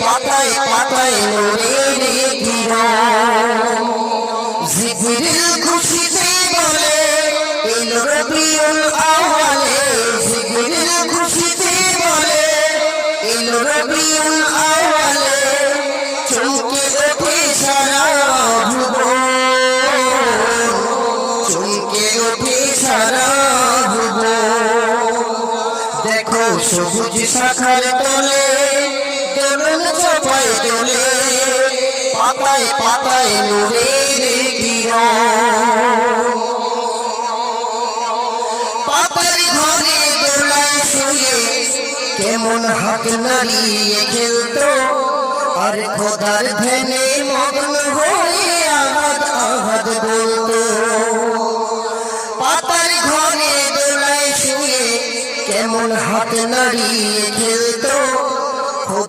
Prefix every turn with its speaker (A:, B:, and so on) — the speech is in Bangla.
A: পাতায় পাতায় নূরের কিরণ জিবরিল খুশিতে বলে এলো রবিউল আউয়ালে জিবরিল খুশিতে বলে এলো রবিউল আউয়ালে চমকে ওঠে সারা ভুবন চমকে ওঠে সারা ভুবন দেখো সবুজ শাখার তলে দোলন চাপায় দোলে পাতায় পাতায় নূরের কিরণ পাতার ঘরে দোলায় শুয়ে কেমন হাত নাড়িয়ে খেলতো আর খোদার ধ্যানে মগ্ন হয়ে আহাদ আহাদ বলতো পাতার ঘরে দোলায় শুয়ে কেমন হাত নাড়িয়ে খেলতো